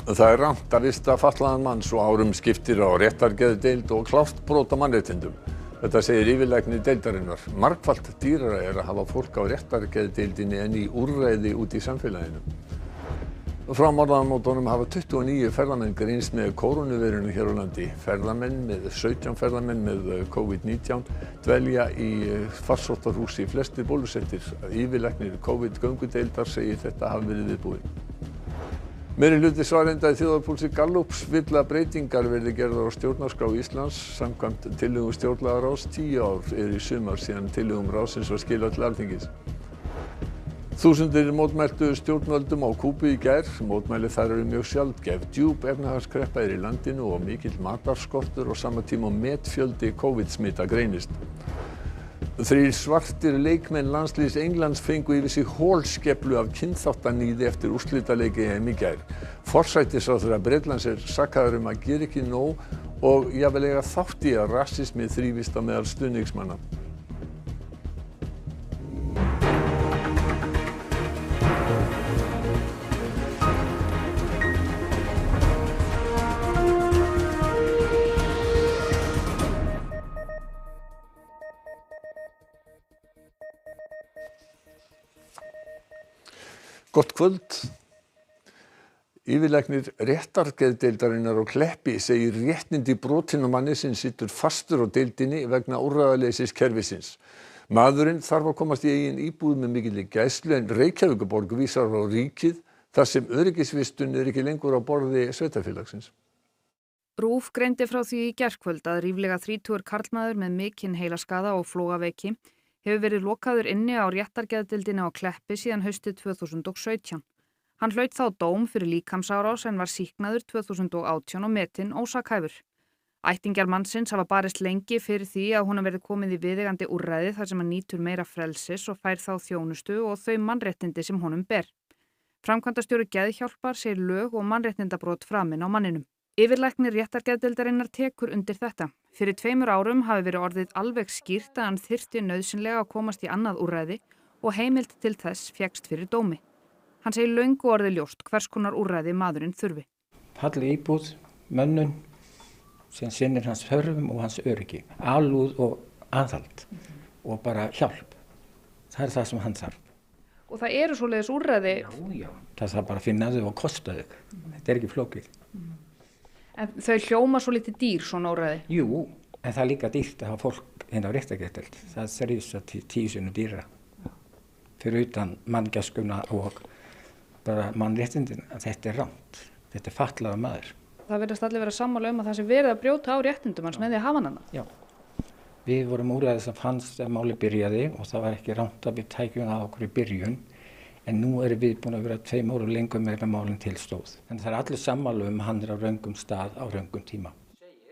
Það rangt að vista fatlaðan mann svo árum skiptir á réttargeðdeild og klárt brot á mannréttindum. Þetta segir yfirlæknir deildarinnar. Margfalt dýrara að hafa fólk á réttargeðdeildinni en í úrræði út í samfélaginu. Frá mánaðamótunum hafa 29 ferðamenn greinst með kórónuveirunni hér á landi. 17 ferðamenn með COVID-19 dvelja í farsóttarhúsi, flestir bólusettir. Yfirlæknir COVID-göngudeildar segir þetta hafi verið viðbúið. Meirihluti svarenda í þjóðarpúlsi Gallups vill að breytingar verði gerðar á stjórnarskrá Íslands samkvæmt tillögum stjórnlagaráðs. 10 ár í sumar síðan tillögum ráðsins var skilað til Alþingis. Þúsundir mótmæltu stjórnvöldum á Kúbu í gær. Mótmæli þar eru mjög sjaldgæf. Djúp efnahagskreppa í landinu og mikill matarskortur og sama tíma metfjöldi COVID-smita greinist. 3 svartir leikmenn landsliðs Englands fengu yfir sig holskeflu af kynþáttaníði eftir úrslitaleik EM í gær. Forsætisráðherra Bretlands sakaður að gera ekki nóg og jafnvel eiga þátt í að rasismi þrífist á meðal stuðningsmanna. Gott kvöld. Yfirlæknir réttargeðdeildarinnar á Kleppi segir réttindi brotin á manni sem situr fastur á deildinni vegna úrræðaleysis kerfisins. Maðurinn þarf að komast í eigin íbúð með mikilli gæslu en Reykjavíkurborg vísar á ríkið þar sem öryggisvistun ekki lengur á borði sveitarfélagsins. RÚV greindi frá því í gærkvöld að ríflega 30 karlmaður með mikinn heilaskaða og flogaveiki hefur verið lokaður inni á réttargeðdeildinni á Kleppi síðan haustið 2017. Hann hlaut þá dóm fyrir líkamsárás en var sýknaður 2018 og metinn ósakhæfur. Ættingjar mannsins hafa barist lengi fyrir því að honum verði komið í viðeigandi úrræði þar sem hann nýtur meira frelsis og fær þá þjónustu og þau mannréttindi sem honum ber. Framkvæmdastjóri Geðhjálpar segir lög og mannréttindabrot framin á manninum. Yfirlæknir réttargeðdeildarinnar tekur undir þetta. Fyrir 2 árum hafi verið orðið alveg skýrt að hann þyrfti nauðsynlega að komast í annað úrræði og heimild til þess fékkst fyrir dómi. Hann segir löngu orðið ljóst hvers konar úrræði maðurinn þurfi. Falleg íbúð, mönnun, sem sinnir hans þörfum og hans öryggi, alúð og aðhald og bara hjálp. Það er það sem hann þarf. Og það eru svoleiðis úrræði? Já. Það þarf bara að finna þau og kosta þau. Þetta ekki flókið. En þau hljóma svo litið dýr svona úrræði? Jú, en það er líka dýrt að hafa fólk hérna á réttargeðdeild. Það þrífst til 10 sinnum dýra. Fyrir utan manngæskuna og bara mannréttindin að þetta er rangt. Þetta er fatlaður maður. Það virðast allir vera sammála að það sé verið að brjóta á réttindum hans með því að hafa hann hana? Já. Við vorum úrræði sem fannst að máli byrjaði og það var ekki rangt að við tækjum á okkur í byrjun. En nú erum við búin að vera 2 árum lengur með málinn til stóð. En það er allir sammála að hann er á röngum stað á röngum tíma.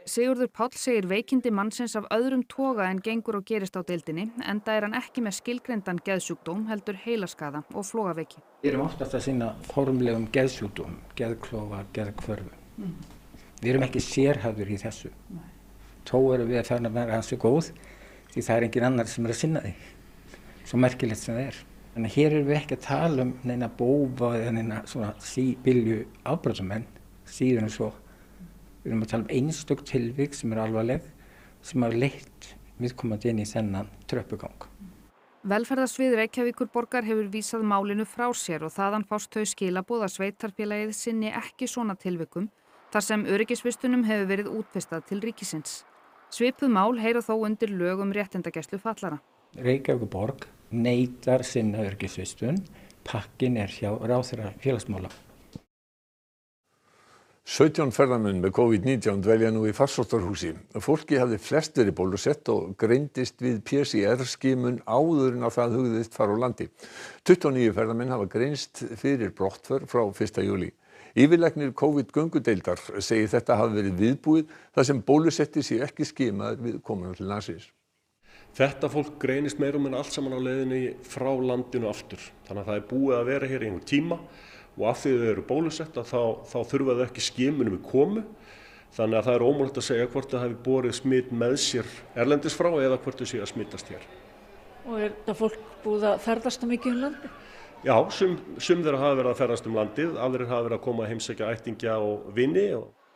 Sigurður Páll segir veikindi mannsins af öðrum toga en gengur og gerist á deildinni, enda er hann ekki með skilgreindan geðsjúkdóm, heldur heilaskaða og flogaveiki. Við erum oftast að sinna formlegum geðsjúkdóm, geðklofa, geðhvörfu. Við erum ekki sérhæfðir í þessu. Þó erum við að ferna vera hansi góð, því það er engin annar sem er að sinna því. Svo merkilegt sem það er. En hér erum við ekki að tala neina bófa eða neina svona síbylju afbrotamenn, síðan og svo. Við erum að tala einstök tilvik sem er alvarleg, sem hafa leitt viðkomandi inn í þennan tröppugang. Velferðarsvið Reykjavíkurborgar hefur vísað málinu frá sér og þaðan fást þau skilaboð að sveitarfélagið sinni ekki svona tilvikum, þar sem öryggisvistunum hefur verið útvistað til ríkisins. Svipuð mál heyra þó undir lög réttindagæslu fatlara. Reykjavíkurborg neitar sinna öryggisvistun, pakkinn er hjá ráðherra félagsmála. 17 ferðamenn með COVID-19 dvelja nú í farsóttarhúsi. Fólki hafði flest verið bólusett og greindist við PCR-skimun áður en að það hugðist fara úr landi. 29 ferðamenn hafa greinst fyrir brottför frá 1. júlí. Yfirlæknir COVID-göngudeildar segir þetta hafi verið viðbúið þar sem bólusettir séu ekki skimaðir við komuna til landsins. Þetta fólk greinist meira og minna allt saman á leiðinni frá landinu aftur. Þannig að það er búið að vera hér í einhvern tíma og af því þau eru bólusetta þá þurfa þau ekki skimunum við komu. Þannig að það er ómögulegt að segja hvort það hefði borið smit með sér erlendis frá eða hvort þau séu að smitast hér. Og er þetta fólk búið að ferðast mikið um landi? Já, sum þeirra hafa verið að ferðast landið, aðrir hafa verið að koma að heimsækja ættingja og vini.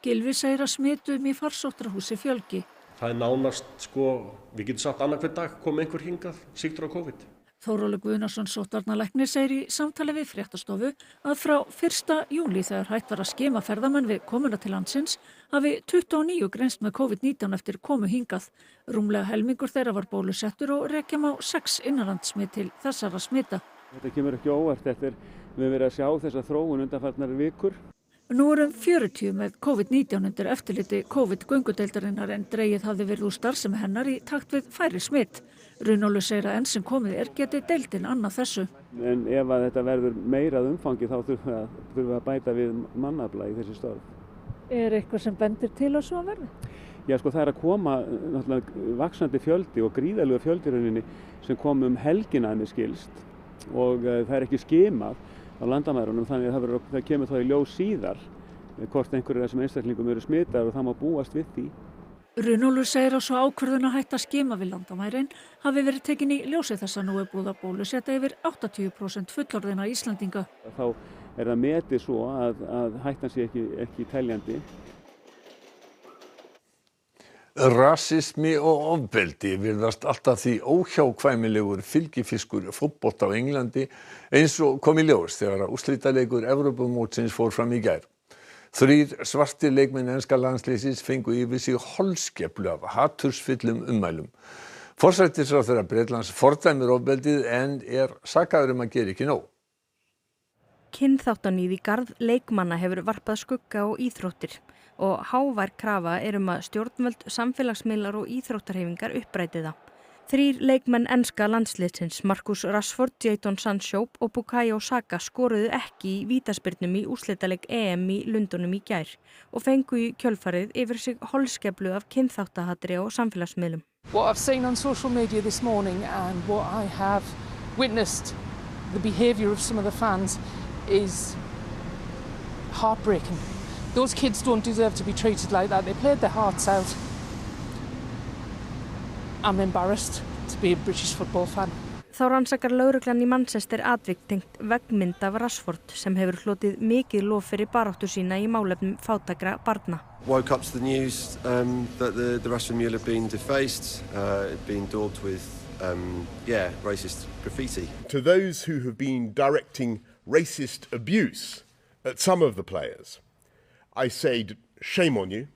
Gylfi segir að smitum í farsóttarhúsi fjölgi. Það nánast, við getum sagt annað hver dag kom einhver hingað sýktur á COVID. Þórólfur Guðnason sóttvarnalæknir segir í samtali við Fréttastofu að frá 1. júlí þegar hætt var að skima ferðamenn við komuna til landsins hafi 29 greinst með COVID-19 eftir komu hingað. Rúmlega helmingur þeirra var bólusettur og rekjum á 6 innanlandsmit til þessara smita. Þetta kemur ekki óvart eftir við verið að sjá þessa þróun undanfarnar vikur. Nú 40 með COVID-19 undir eftirliti COVID-göngudeildarinnar en dregið hafði verið úr starfsemi hennar í takt við færri smitt. Runólfur segir að enn sem komið geti deildin annað þessu. En ef að þetta verður meirað umfangi þá þurfum við að bæta við mannafla í þessi störf. Eitthvað sem bendir til að svo verði? Já, það er að koma náttúrulega vaxandi fjöldi og gríðarlega fjöldi sem kom helgina með skilst og það er ekki skimað á landamærunum þannig að það kemur þá í ljós síðar hvort einhverjir þessum einstaklingum eru smitaðir og það má búast við því. Runólfur segir að svo ákvörðun að hætta að skima við landamærin hafi verið tekin í ljósi þess að nú búið að bólusetta yfir 80% fullorðinna Íslendinga. Þá það metið svo að hættan sé ekki teljandi. Rasismi og ofbeldi virðast alltaf því óhjákvæmilegur fylgifiskur fótbolta á Englandi eins og kom í ljós þegar úrslitaleikur Evrópumótsins fór fram í gær. 3 svartir leikmenn enska landsliðsins fengu yfir sig holskeflu af hatursfullum ummælum. Forsætisráðherra Bretlands fordæmir ofbeldið en sakaður að gera ekki nóg. Kynþáttaníð í garð leikmanna hefur varpað skugga á íþróttir og hávær krafa að stjórnvöld, samfélagsmiðlar og íþróttarhefingar uppræti það. 3 leikmenn enska landsliðsins, Marcus Rashford, Jadon Sancho og Bukayo Saka skoruðu ekki í vítaspyrnum í úrslitaleik EM í Lundúnum í gær og fengu í kjölfarið yfir sig holskeflu af kynþáttahatri á samfélagsmiðlum. What I've seen on social media this morning and what I have witnessed, the behaviour of some of the fans is heartbreaking. Those kids don't deserve to be treated like that. They played their hearts out. I'm embarrassed to be a British football fan. Þá rannsakar lögreglan í Manchester atvik tengt veggmynd af Rashford sem hefur hlotið mikið lof fyrir baráttu sína í málefnum fátækra barna. Woke up to the news that the Rashford mural had been defaced, been daubed with racist graffiti. To those who have been directing racist abuse at some of the players, I say shame on you,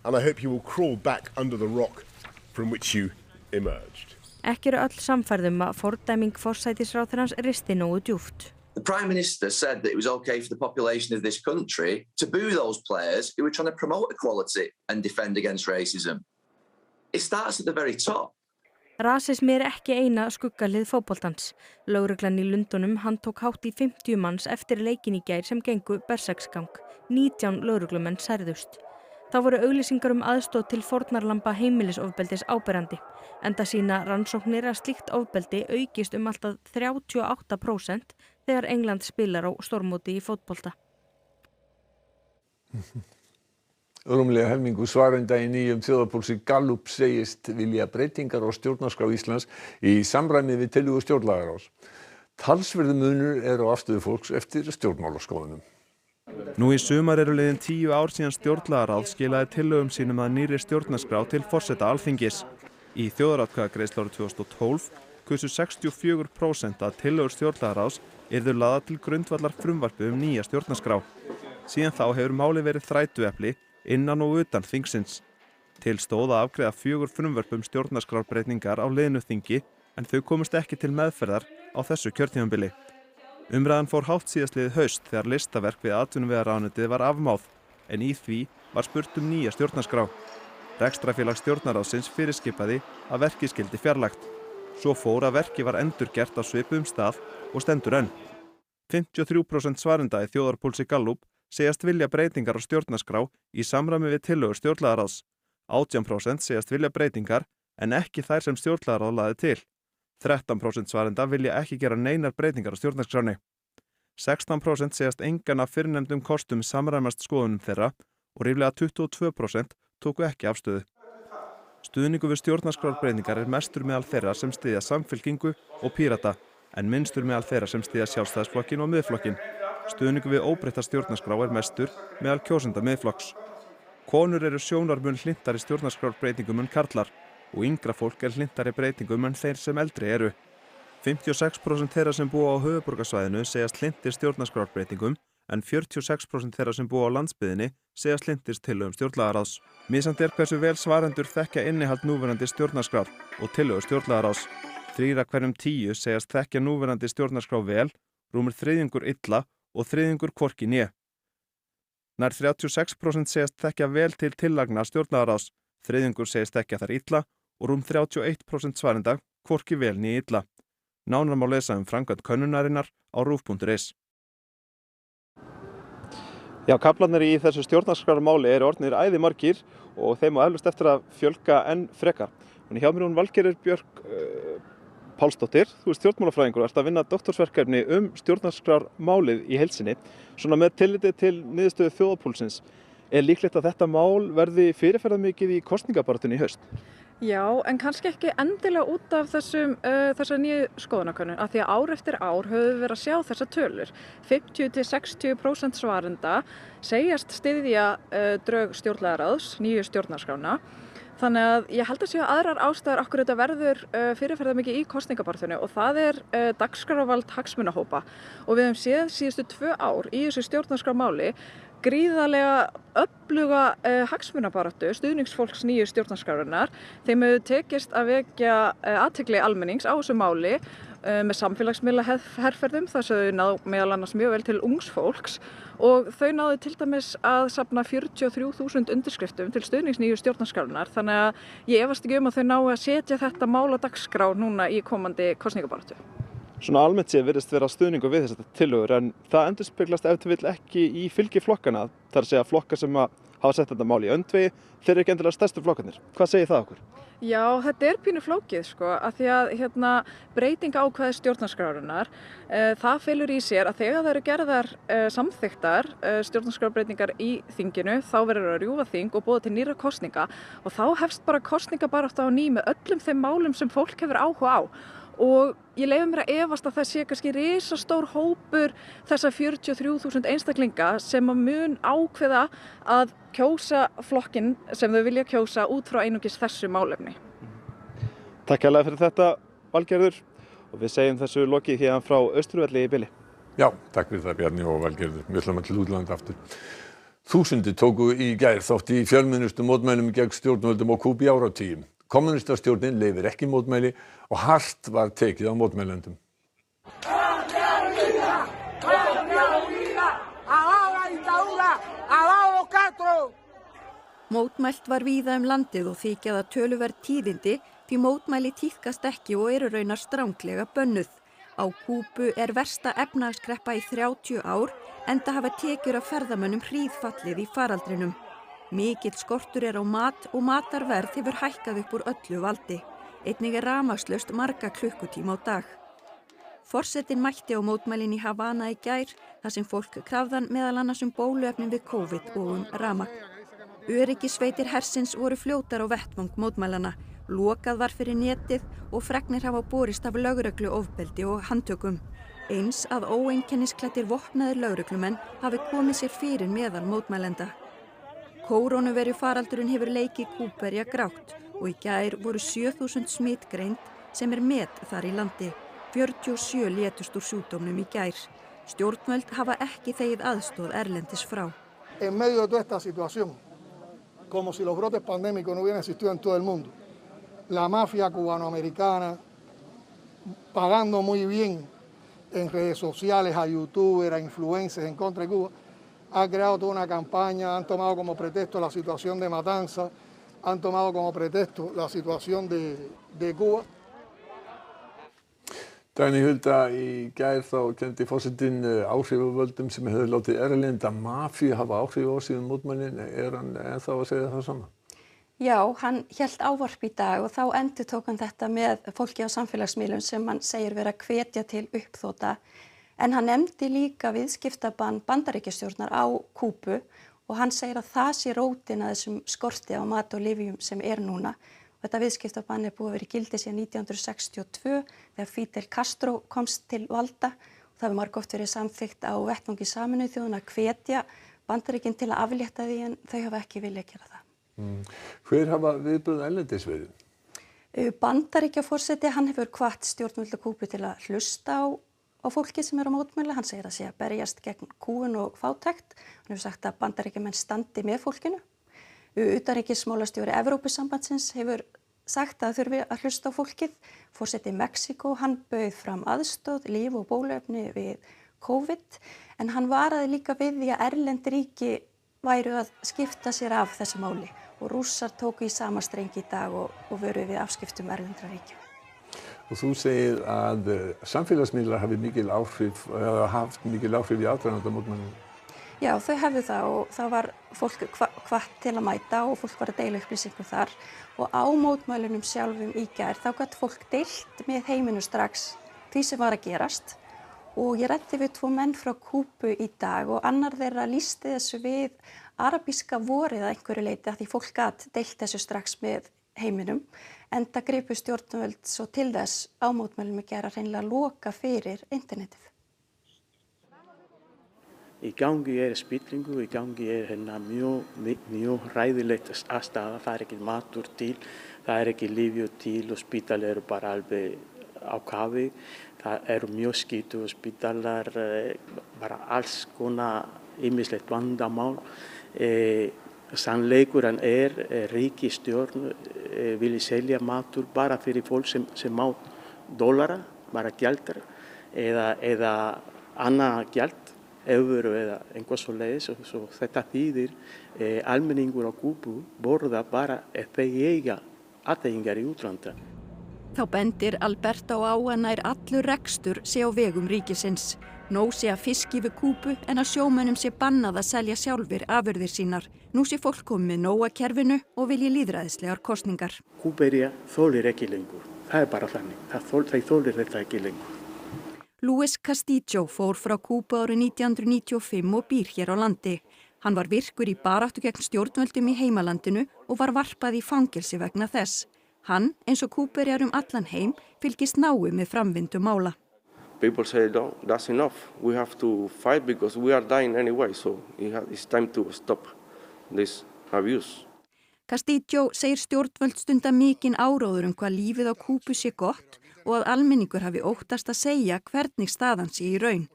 and I hope you will crawl back under the rock from which you emerged. Ekki öll samfærðum að fordæming forsætisráðherrans risti nógu djúpt. The Prime Minister said that it was okay for the population of this country to boo those players who were trying to promote equality and defend against racism. It starts at the very top. Rasismi ekki eina skuggalið fótboltans. Lögreglan í Lundúnum handtók hátt í 50 manns eftir leikin í gær sem gengu berserksgang. 19 lögreglumenn særðust. Þá voru auglýsingar aðstoð til fórnarlamba heimilisofbeldis áberandi. Enda sýna rannsóknir að slíkt ofbeldi aukist alltaf 38% þegar England spilar á stórmóti í fótbolta. Rúmlega helmingur svarenda í nýjum þjóðarpúlsi Gallup segist vilja breytingar á stjórnarskrá Íslands í samræmi við tillögur stjórnlagaráðs. Talsverður munur á afstöðu fólks eftir stjórnmálaskoðunum. Nú í sumar liðin 10 ár síðan stjórnlagaráð skilaði tillögum sínum að nýrri stjórnarskrá til forseta Alþingis. Í þjóðaratkvæðagreiðslu árið 2012 kusu 64% að tillögur stjórnlagaráðs yrðu lagðar til grundvallar frumvarpi nýja stjórnarskrá. Síðan þá hefur málið verið þrætuepli innan og utan þingsins. Til stóð að afgreiða 4 frumvörp stjórnarskrárbreytingar á liðnu þingi en þau komust ekki til meðferðar á þessu kjörtímabili. Umræðan fór hátt síðastliðið haust þegar listaverk við atvinnuvegaráðuneytið var afmáð en í því var spurt nýja stjórnarskrá. Rekstrarfélag stjórnarráðsins fyrirskipaði að verkið skyldi fjarlægt. Svo fór að verkið var endurgert á svipuðum stað og stendur enn. 53% svarenda í þjóðarpúlsi Gallup segjast vilja breytingar á stjórnarskrá í samræmi við tillögur stjórnlagaráðs. 18% segjast vilja breytingar en ekki þær sem stjórnlagaráð lagði til. 13% svarenda vilja ekki gera neinar breytingar á stjórnarskráni. 16% segjast engan af fyrrnefndum kostum samræmast skoðunum þeirra og ríflega 22% tóku ekki afstöðu. Stuðningur við stjórnarskrárbreytingar mestur meðal þeirra sem styðja Samfylkingu og Pírata. en minnstur meðal þeirra sem styðja Sjálfstæðisflokkinn og Miðflokkinn. Stuðningur við óbreytta stjórnarskrá mestur meðal kjósenda Miðflokks. Konur eru sjónarmun hlintari stjórnarskrárbreytingum en karlar og yngra fólk hlintari breytingum en þeir sem eldri eru. 56% þeirra sem búa á höfuðborgarsvæðinu segjast hlintir stjórnarskrárbreytingum en 46% þeirra sem búa á landsbyggðinni segjast hlintir tillögum stjórnlagaráðs. Misjafnt hversu vel svarendur þekkja innihald núverandi stjórnarskrár og tillögur stjórnlagaráðs. 3 af hverjum 10 segjast þekkja núverandi stjórnarskrá vel, rúmur þriðjungur illa og þriðjungur hvorki né. Nær 36% segjast þekkja vel til tillagna stjórnlagaráðs, þriðjungur segist þekkja þær illa og rúm 31% svarenda hvorki vel né illa. Nánar má lesa framkvæmd könnunarinnar á rúv.is. Já, kaflarnir í þessu stjórnarskrármáli eru orðnir æði margir og þeim á eflaust eftir að fjölga enn frekar. Hjá mér hún Valgerður Björk Pálsdóttir, þú ert stjórnmálafræðingur og ert að vinna doktorsverkefni stjórnarskrármálið í heild sinni. Svona með tilliti til niðurstöðu þjóðarpúlsins, líklegt að þetta mál verði fyrirferðarmikið í kosningabaráttunni í haust? Já, en kannski ekki endilega út af þessar nýju skoðanakönnun, af því að ár eftir ár höfum við verið að sjá þessar tölur. 50–60% svarenda segjast styðja drög stjórnlagaráðs, nýju stjórnarskrána. Þannig að ég held að séu aðrar ástæður okkur þetta verður fyrirferðarmikið í kosningabaráttunni og það dagskrárvald hagsmunahópa. Og við höfum séð síðustu 2 ár í þessu stjórnarskrármáli gríðarlega öfluga hagsmunabaráttu stuðningsfólks nýju stjórnarskrárinnar. Þeim hefur tekist að vekja athygli almennings á þessu máli með samfélagsmiðla herferðum þar sem þau náðu meðal annars mjög vel til ungs fólks og þau náðu til dæmis að safna 43.000 undirskriftum til stuðnings nýju stjórnarskrárinnar, þannig að ég efast ekki að þau náðu að setja þetta mál á dagskrá núna í komandi kosningabaráttu. Svona almennt séð virðist vera stuðningur við þessar tillögur en það endurspeglast ef til vill ekki í fylgi flokkana, þar að segja flokkar sem hafa sett þetta mál í öndvegi, þeir eru ekki endilega stærstu flokkarnir. Hvað segir það okkur? Já, þetta pínu flókið af því að breytingaákvæði stjórnarskrárinnar, það felur í sér að þegar það eru gerðar samþykktar stjórnarskrárbreytingar í þinginu, þá verður að rjúfa þing og boða til nýrra kosninga og þá hefst bara kosningabarátta á ný með öllum þeim málum sem fólk hefur áhuga á. Og ég leyfi mér að efast að það sé kannski risastór hópur þessa 43.000 einstaklinga sem mun ákveða að kjósa flokkinn sem þau vilja kjósa út frá einungis þessu málefni. Takk hérlega fyrir þetta, Valgerður, og við segjum þessu lokið hérna frá Austurvelli í bili. Já, takk fyrir það Bjarni og Valgerður. Við ætlum að til útlanda aftur. Þúsundir tóku í gær þátt í fjölmennustu mótmælum gegn stjórnvöldum á Kúbu í áratugi. Kommúnistastjórnin leyfir ekki mótmæli og hart var tekið á mótmælendum. Mótmælt var víða landið og þykja það töluverð tíðindi því mótmæli tíðkast ekki og eru raunar stranglega bönnuð. Á Kúbu versta efnahagskreppa í 30 ár enda hafa tekjur af ferðamönnum hríðfallið í faraldrinum. Mikill skortur á mat og matarverð hefur hækkað upp úr öllu valdi. Einnig rafmagnslaust marga klukkutíma á dag. Forsetinn mætti á mótmælin í Havana í gær þar sem fólk krafðan meðal annars bóluefnin við COVID og rafmagn. Öryggissveitir hersins voru fljótar á vettvang mótmælana. Lokað var fyrir netið og fregnir hafa borist af lögreglu ofbeldi og handtökum. Eins að óeinkennisklæddir vopnaðir lögreglumenn hafi komið sér fyrir meðal mótmælenda. Kórónuveirufaraldurinn hefur leikið Kúbverja grátt og í gær voru 7.000 smit greind sem met þar í landi. 47 létust úr sjúkdómnum í gær. Stjórnvöld hafa ekki þegið aðstoð erlendis frá. En medio de toda esta situación, como si los brotes pandémicos no hubieran existido en todo el mundo, la mafia cubanoamericana pagando muy bien en redes sociales a youtubers, a influencers en contra de Cuba, ha creado toda una campaña, han tomado como pretexto la situación de Matanza, han tomado como pretexto la situación de Cuba. Dagný Hulda, í gær þá kenndi forsetinn áhrifavöldum sem hefur látið erlenda mafíu hafa áhrif á síðan mótmælin. Hann ennþá að segja það sama? Já, hann hélt ávarp í dag og þá endurtók hann þetta með fólki á samfélagsmiðlum sem hann segir vera að hvetja til uppþota. En hann nefndi líka viðskiptabann Bandaríkjastjórnar á Kúbu og hann segir að það sé rótin að þessum skorti á mat og lyfjum sem núna. Þetta viðskiptabann búið að vera í gildi síðan 1962 þegar Fidel Castro komst til valda. Það hefur margoft verið samþykkt á vettvangi Sameinuðu þjóðanna að hvetja Bandaríkin til að aflétta því en þau hafa ekki viljað gera það. Hver hafa viðbrögð erlendis verið? Bandaríkjaforseti, hann hefur hvatt stjórnvöld Kúbu til að hlusta á fólki sem á mótmæli. Hann segir að sé að berjast gegn kúgun og fátækt. Hann hefur sagt að Bandaríkjamenn standi með fólkinu. Utanríkismálastjóri Evrópusambandsins hefur sagt að þurfi að hlusta á fólkið. Forseti Mexíkó, hann bauð fram aðstoð, lyf og bóluefni við COVID, en hann varaði líka við því að erlend ríki væru að skipta sér af þessu máli og Rússar tóku í sama streng í dag og vöruðu við afskiptum erlendra ríkja. Og þú segir að samfélagsmiðlar hafi haft mikil áhrif í aðdraganda mótmælunum. Já, þau hefðu það og það var fólk hvatt til að mæta og fólk var að deila upplýsingum þar og á mótmælunum sjálfum í gær þá gat fólk deilt með heiminu strax því sem var að gerast og ég ræddi við 2 menn frá Kúbu í dag og annar þeirra lýsti þessu við arabíska vorið að einhverju leyti að því fólk gat deilt þessu strax með heiminum enda gripu stjórnvöld svo til þess á mótmælunum í gær að hreinlega loka fyrir internetið. Í gangi spillingu, í gangi mjög ræðilegt aðstaða, það ekki matur til, það ekki lyfju til og spítal bara alveg á kafi. Það mjög skítuð spítalar, bara alls konar ýmislegt vandamál. Sannleikurinn ríkisstjórn vilja selja matur bara fyrir fólk sem á dollara, bara gjaldar eða annað gjald. Euro eða einhvað svoleiðis og svo þetta þýðir almenningur á Kúbu borða bara ef þeir eiga atvinningar í útlanda. Þá bendir Alberto á að nær allur rekstur sé á vegum ríkisins. Nóg sé að fiski við Kúbu en að sjómönnum sé bannað að selja sjálfir afurðir sínar. Nú sé fólk komið með nóg að kerfinu og vilji lýðræðislegar kosningar. Kúbería þolir ekki lengur. Það bara þannig. Þeir þolir þetta ekki lengur. Luis Castillo fór frá Kúbu árið 1995 og býr hér á landi. Hann var virkur í baráttu gegn stjórnvöldum í heimalandinu og var varpað í fangelsi vegna þess. Hann, eins og Kúbverjar allan heim, fylgist náið með framvindu mála. People say, no, that's enough. We have to fight because we are dying anyway, so it's time to stop this abuse. Castillo segir stjórnvöld stunda mikinn áróður hvað lífið á Kúbu sé gott og að almenningur hafi óttast að segja hvernig staðan sé í raun.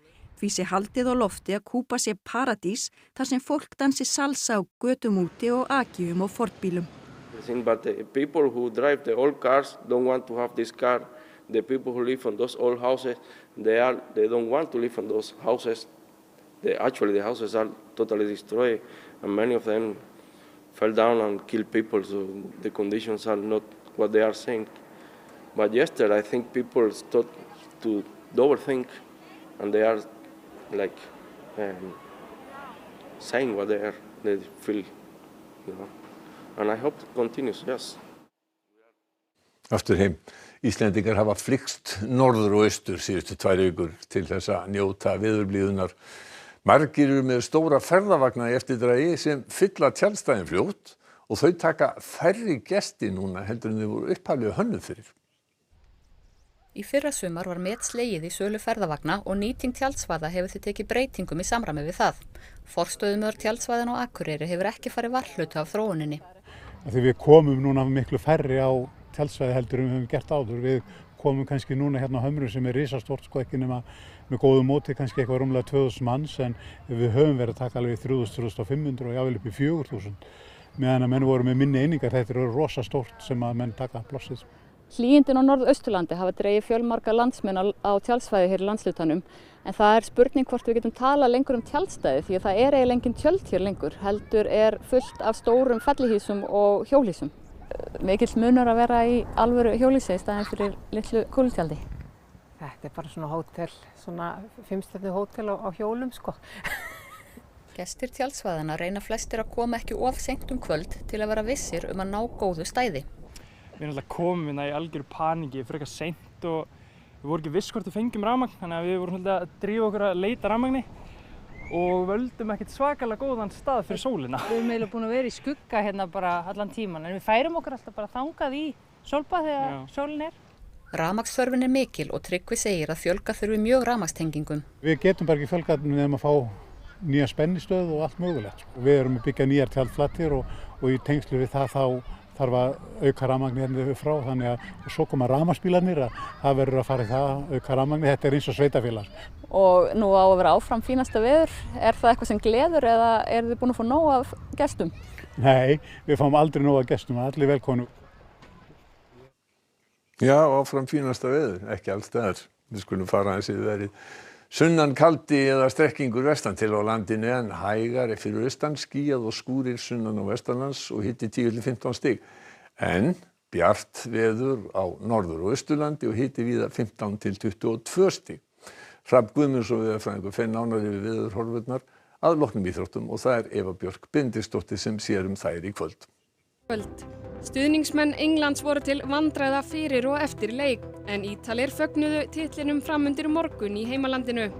Því sé haldið á lofti að Kúba sé paradís þar sem fólk dansi salsa á götum úti og agjum og fornbílum. But the people who drive the old cars don't want to have this car. The people who live on those old houses, they don't want to live on those houses. Actually, the houses are totally destroyed, and many of them fell down and killed people, so the conditions are not what they are saying. But yesterday, I think people start to double think, and they are like saying what they feel, you know. And I hope it continues, yes. Aftur heim. Íslendingar hafa flykkst norður og austur síðustu 2 vikur til þess að njóta veðurblíðunnar. Margir eru með stóra ferðavagna í eftirdragi sem fylla tjaldstæðin fljótt og þau taka færri gesti núna heldur en þau voru upphaflega hönnuð fyrir. Í fyrra sumar var slegið í sölu ferðavagna og nýting tjaldsvæða hefur því tekið breytingum í samræmi við það. Forstöðumaður tjaldsvæðan á Akureyri hefur ekki farið varhluta af þróuninni. Því við komum núna miklu færri á tjaldsvæði heldur en við höfum gert áður. Við komum kannski núna hérna á Hömrum sem risastórt, ekki nema með góðu móti kannski eitthvað rúmlega 2000 manns, en við höfum verið að taka alveg 3500 og jáfnvel upp í 4000. Meðan að menn voru með minni einingar, þetta eru rosa stórt sem að menn taka plássið. Hlýindin á Norðausturlandi hafa dregið fjölmarga landsmenn á tjaldsvæði hér í landshlutanum, en það spurning hvort við getum talað lengur tjaldstæði því að það eiginlega engin tjöld hér lengur, heldur fullt af stórum fellihýsum og hjólhýsum. Mikill munur að vera í alvöru hjólhýsi í staðinn fyrir litlu kúlutjaldi. Þetta bara svona hótel, svona 5-stjörnu hótel á hjólum sko. Gestir tjaldsvæðana reyna flestir að koma ekki of seint kvöld til að vera vissir að ná góðu stæði. Við erum alltaf komin í algjöru paníki, frekar seint og við vorum ekki viss hvort við fengjum rafmagn, þannig að við vorum að drífa okkur að leita rafmagni og völdum ekkert svakalega góðan stað fyrir sólina. Við erum eiginlega búin að vera í skugga hérna bara allan tíman, en við færum okkur alltaf bara þangað í sólbað þegar sólin er. Rafmagnsþörfin er mikil og Tryggvi segir að fjölga þurfi mjög rafmagnstengingum. Við getum bara ekki fjölgað nema að fá nýja spennistöð og allt mögulegt. Við erum að byggja nýjar tjaldflatir og í tengslu við það þá þarf að auka rafmagni hérna frá, þannig að svo koma rafmagnsbílarnir að það verður að fara í það að auka rafmagni. Þetta er eins og sveitafélag. Og nú á að vera áfram fínasta veður. Er það eitthvað sem gleður eða eru þið búin að fá nóg af gestum? Nei, við fáum aldrei nóg af gestum, allir velkomnir. Já, áfram fínasta veður, ekki alls staðar. Við skulum fara aðeins yfir veðrið. Sunnan kaldi eða strekkingur vestan til á landinu en hægari fyrir austan, skýjað og skúrir sunnan og vestanlands og hiti 10-15 stig. En bjart veður á norður- og austurlandi og hiti víða 15-22 stig. Hrafn Guðmundsson veðurfræðingur fer nánar yfir veðurhorfurnar að loknum íþróttum og það er Eva Björk Benediktsdóttir sem sér þær í kvöld. Stuðningsmenn Englands voru til vandræða fyrir og eftir leik, en Ítalir fögnuðu titlinum framundir morgun í heimalandinu.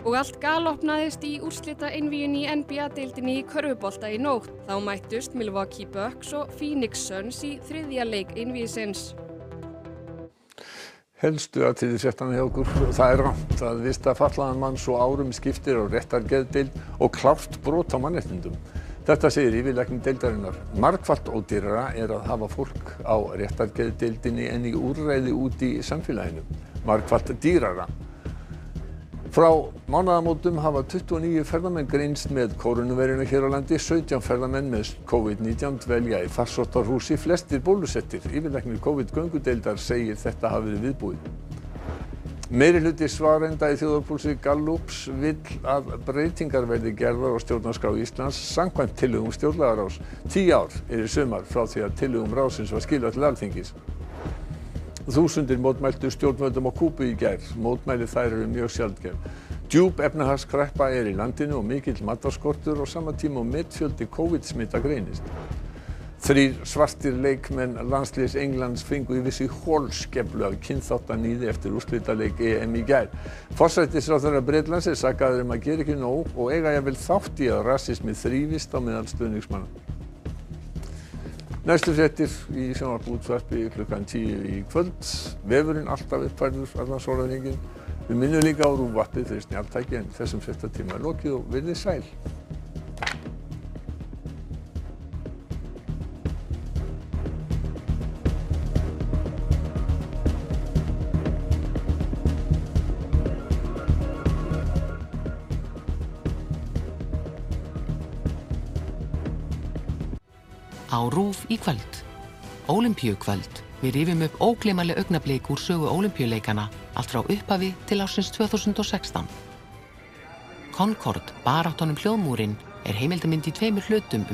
Og allt galopnaðist í úrslitaeinvíginu í NBA-deildinni í körfubolta í nótt. Þá mættust Milwaukee Bucks og Phoenix Suns í þriðja leik einvígisins. Helstu atriði fréttanna hjá okkur. Það er rangt að vista fatlaðan mann svo árum skiptir á réttargeðdeild og klárt brot á mannréttindum. Þetta segir yfirlæknir deildarinnar. Margfalt ódýrara er að hafa fólk á réttargeðdeildinni en í úrræði úti í samfélaginu. Margfalt dýrara. Frá mánaðamótum hafa 29 ferðamenn greinst með kórónuveiruna hér á landi. 17 ferðamenn með COVID-19 dvelja í farsóttarhúsi, flestir bólusettir. Yfirlæknir COVID-göngudeildar segir þetta hafi verið viðbúið. Meirihluti svarenda í þjóðarpúlsi Gallups vill að breytingar verði gerðar á stjórnarskrá Íslands samkvæmt tillögum stjórnlagaráðs. 10 ár eru í sumar frá því að tillögum ráðsins var skilað til Alþingis. Þúsundir mótmæltu stjórnvöldum á Kúbu í gær. Mótmæli þær eru mjög sjaldgæf. Djúp efnahagskreppa er í landinu og mikill matarskortur á sama tíma og metfjöldi COVID-smita greinist. 3 svartir leikmenn landsliðs Englands fengu í vissu holskeflu af kynþáttaníði eftir úrslitaleik EM í gær. Forsætisráðherra Bretlands er sakaður að gera ekki nóg og eiga jafnvel þátt í að rasismi þrífist á meðal stuðningsmanna. Næstu fréttir í sjónvarpsútvarpi klukkan 10 í kvöld. Vefurinn alltaf uppfærður allan sólarhringinn. Við minnum líka á RÚV-appið fyrir snjalltæki en þessum fréttatíma er lokið og verið sæl. Á RÚV í kvöld. Ólympíukvöld. Við rifjum upp ógleymanleg augnablik úr sögu Ólympíuleikana allt frá upphafi til ársins 2016. Concorde, baráttan hljóðmúrinn, er heimildamynd í 2 hlutum